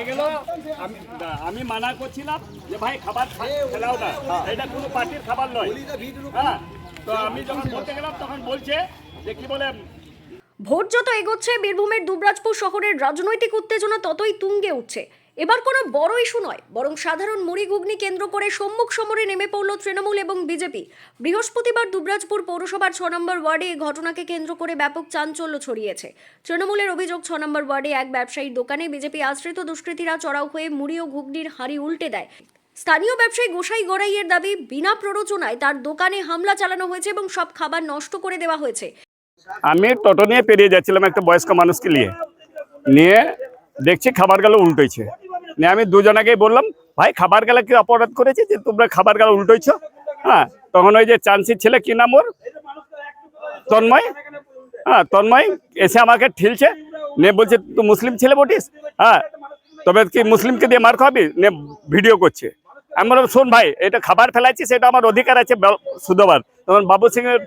গেল আমি মানা করছিলাম যে ভাই খাবার ফেলাও না, এটা কোনো পার্টির খাবার নয়। হ্যাঁ, তো আমি যখন বলতে গেলাম তখন বলছে যে কি বলে ভোট যত এগোচ্ছে বীরভূমের দুবরাজপুর শহরের রাজনৈতিক উত্তেজনা ততই তুঙ্গে উঠছে। এবার কোনো বড় ইস্যু নয়, বরং সাধারণ মুড়ি ঘুগনি কেন্দ্র করে সম্মুখ সমরে নেমে পড়ল তৃণমূল এবং বিজেপি। বৃহস্পতিবার দুবরাজপুর পৌরসভার 6 নম্বর ওয়ার্ডে এই ঘটনাকে কেন্দ্র করে ব্যাপক চাঞ্চল্য ছড়িয়েছে। তৃণমূলের অভিযোগ, 6 নম্বর ওয়ার্ডে এক ব্যবসায়ীর দোকানে বিজেপি আশ্রিত দুষ্কৃতীরা চড়াও হয়ে মুড়ি ও ঘুগনির হাঁড়ি উল্টে দেয়। স্থানীয় ব্যবসায়ী গোসাই গড়াইয়ের দাবি, বিনা প্ররোচনায় তার দোকানে হামলা চালানো হয়েছে এবং সব খাবার নষ্ট করে দেওয়া হয়েছে। আমি টোটো নিয়ে পেরিয়ে যাচ্ছিলাম একটা বয়স্ক মানুষকে নিয়ে দেখছি খাবার গেল উল্টোইছে। নিয়ে আমি দুজনাকেই বললাম, ভাই খাবার গেলে কি অপরাধ করেছে যে তোমরা খাবার গেল উল্টোইছো? হ্যাঁ, তখন ওই যে চান্সির ছেলে, কি নাম ওর, তন্ময়, হ্যাঁ তন্ময় এসে আমাকে ঠিলছে, নিয়ে বলছে তুই মুসলিম ছেলে বটিস, হ্যাঁ তবে কি মুসলিমকে দিয়ে মার খাবি, নিয়ে ভিডিও করছে। আমি বললাম শোন ভাই, এটা খাবার ফেলাচ্ছি, সেটা আমার অধিকার আছে শুধবার। তখন বাবু সিং এর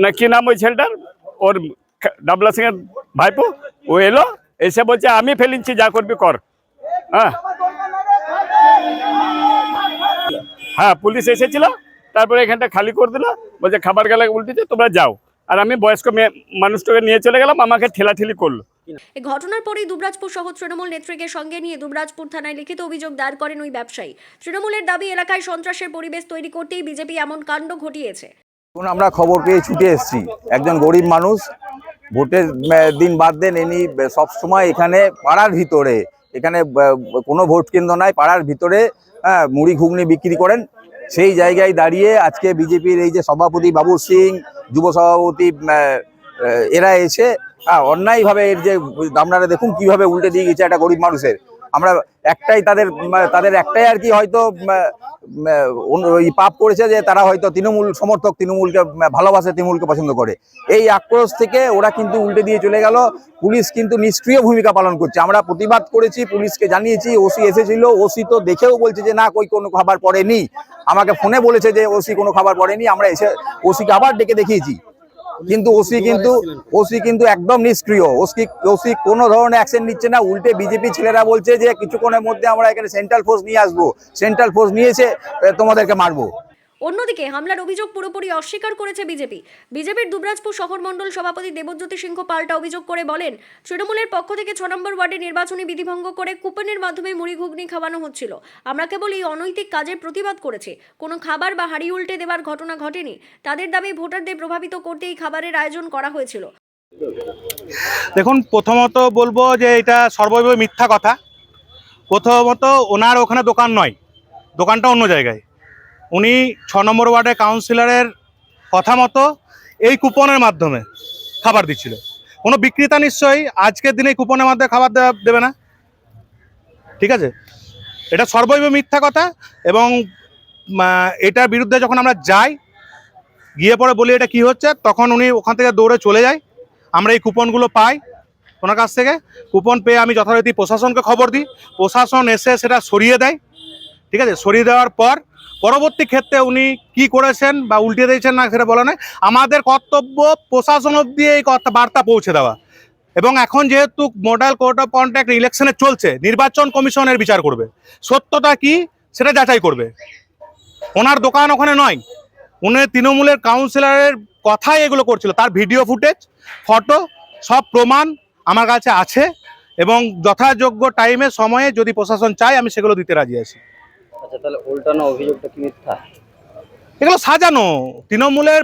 না কি নাম ওই ছেলেটার, ওর ডাবলা সিং এর ভাইপো, ও এলো, এসে বলছে আমি ফেলিনছি, যা করবি কর। হ্যাঁ হ্যাঁ, পুলিশ এসেছিল, তারপরে এখানটা খালি করে দিল, বলছে খাবার গেলে উল্টেছে, তোমরা যাও। আর আমি বয়স্ক মানুষটাকে নিয়ে চলে গেলাম, আমাকে ঠেলাঠেলি করলো। এই ঘটনার পরেই দুবরাজপুর শহর তৃণমূল নেত্রীকে সঙ্গে নিয়ে দুবরাজপুর থানায় লিখিত অভিযোগ দায়ের করেন ওই ব্যবসায়ী। তৃণমূলের দাবি, এলাকায় সন্ত্রাসের পরিবেশ তৈরি করতেই বিজেপি এমন কাণ্ড ঘটিয়েছে। আমরা খবর পেয়ে ছুটে এসেছি, একজন গরিব মানুষ, ভোটের দিন বাদ দেন, ইনি সবসময় এখানে পাড়ার ভিতরে, এখানে কোনো ভোট কেন্দ্র নাই, পাড়ার ভিতরে মুড়ি ঘুগনি বিক্রি করেন। সেই জায়গায় দাঁড়িয়ে আজকে বিজেপির এই যে সভাপতি বাবু সিং, যুব সভাপতি এরা এসে অন্যায়ভাবে এর যে আপনারা দেখুন কিভাবে উল্টে দিয়ে গেছে একটা গরিব মানুষের। আমরা একটাই তাদের একটাই আর কি হয়তো ওই পাপ করেছে যে তারা হয়তো তৃণমূল সমর্থক, তৃণমূলকে ভালোবাসে, তৃণমূলকে পছন্দ করে। এই আক্রোশ থেকে ওরা কিন্তু উল্টে দিয়ে চলে গেল। পুলিশ কিন্তু নিষ্ক্রিয় ভূমিকা পালন করছে। আমরা প্রতিবাদ করেছি, পুলিশকে জানিয়েছি, ওসি এসেছিল, ওসি তো দেখেও বলছে যে না, কোনো খাবার পড়েনি। আমাকে ফোনে বলেছে যে ওসি কোনো খাবার পড়েনি। আমরা এসে ওসিকে আবার ডেকে দেখিয়েছি, কিন্তু ওসি কিন্তু একদম নিষ্ক্রিয়। ওসি কোনো ধরনের অ্যাকশন নিচ্ছে না। উল্টে বিজেপি ছেলেরা বলছে যে কিছুক্ষণের মধ্যে আমরা এখানে সেন্ট্রাল ফোর্স নিয়ে আসবো, সেন্ট্রাল ফোর্স নিয়েছে, তোমাদেরকে মারবো। অন্যদিকে হামলার অভিযোগ পুরোপুরি অস্বীকার করেছে বিজেপির দুবরাজপুর শহর মণ্ডল সভাপতি দেবজ্যোতি সিংহ পাল্টা অভিযোগ করে বলেন, তৃণমূলের পক্ষ থেকে 6 নম্বর ওয়ার্ডে নির্বাচনী বিধিভঙ্গ করে কুপনের মাধ্যমে মুড়ি ঘুগনি খাওয়ানো হচ্ছিল। আমরা কেবল এই অনৈতিক কাজের প্রতিবাদ করেছি, কোনো খাবার বা হাঁড়ি উল্টে দেওয়ার ঘটনা ঘটেনি। তাদের দাবি, ভোটারদের প্রভাবিত করতে এই খাবারের আয়োজন করা হয়েছিল। দেখুন, প্রথমত বলবো যে এটা সর্বৈব মিথ্যা কথা। প্রথমত ওনার ওখানে দোকান নয়, দোকানটা অন্য জায়গায়। উনি 6 নম্বর ওয়ার্ডের কাউন্সিলরের কথা মতো এই কুপনের মাধ্যমে খাবার দিচ্ছিল। কোনো বিক্রেতা নিশ্চয়ই আজকের দিনে কুপনের মাধ্যমে খাবার দেবে না, ঠিক আছে? এটা সর্বৈব মিথ্যা কথা। এবং এটার বিরুদ্ধে যখন আমরা যাই, গিয়ে পরে বলি এটা কি হচ্ছে, তখন উনি ওখান থেকে দৌড়ে চলে যায়। আমরা এই কুপনগুলো পাই ওনার কাছ থেকে। কুপন পেয়ে আমি যথারীতি প্রশাসনকে খবর দিই, প্রশাসন এসে সেটা সরিয়ে দেয়, ঠিক আছে? সরিয়ে দেওয়ার পর পরবর্তী ক্ষেত্রে উনি কি করেছেন বা উল্টে দিয়েছেন না সেটা বলা নয়, আমাদের কর্তব্য প্রশাসন অব্দি এই বার্তা পৌঁছে দেওয়া। এবং এখন যেহেতু মডেল কোড অফ কন্ডাক্ট ইলেকশনে চলছে, নির্বাচন কমিশনের বিচার করবে, সত্যতা কি সেটা যাচাই করবে। ওনার দোকান ওখানে নয়, উনি তৃণমূলের কাউন্সিলরের কথাই এগুলো করছিল। তার ভিডিও ফুটেজ, ফটো, সব প্রমাণ আমার কাছে আছে এবং যথাযোগ্য টাইমে সময়ে যদি প্রশাসন চায় আমি সেগুলো দিতে রাজি আছি। আচ্ছা, তাহলে উল্টানো অভিযোগটা কি মিথ্যা? এগুলো সাজানো, তৃণমূলের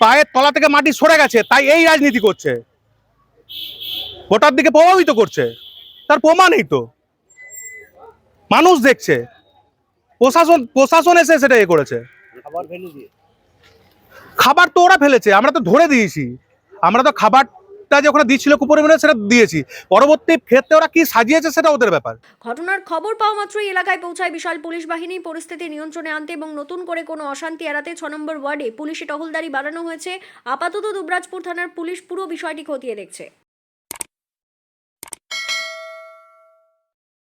পায়ের তলা থেকে মাটি সরে গেছে, তাই এই রাজনীতি করছে, ভোটার দিকে প্রভাবিত করছে। তার প্রমাণই তো মানুষ দেখছে, প্রশাসন এসে সেটা করেছে। খাবার তো ওরা ফেলেছে, আমরা তো ধরে দিয়েছি। আমরা তো খাবারটা যে ওখানে দিচ্ছিল কুপনের মধ্যে সেটা দিয়েছি, পরবর্তী ক্ষেত্রে ওরা কি সাজিয়েছে সেটা ওদের ব্যাপার। ঘটনার খবর পাওয়া মাত্রই এলাকায় পৌঁছায় বিশাল পুলিশ বাহিনী। পরিস্থিতি নিয়ন্ত্রণে আনতে এবং নতুন করে কোনো অশান্তি এড়াতে 6 নম্বর ওয়ার্ডে পুলিশি টহলদারি বাড়ানো হয়েছে। আপাতত দুবরাজপুর থানার পুলিশ পুরো বিষয়টি খতিয়ে দেখছে।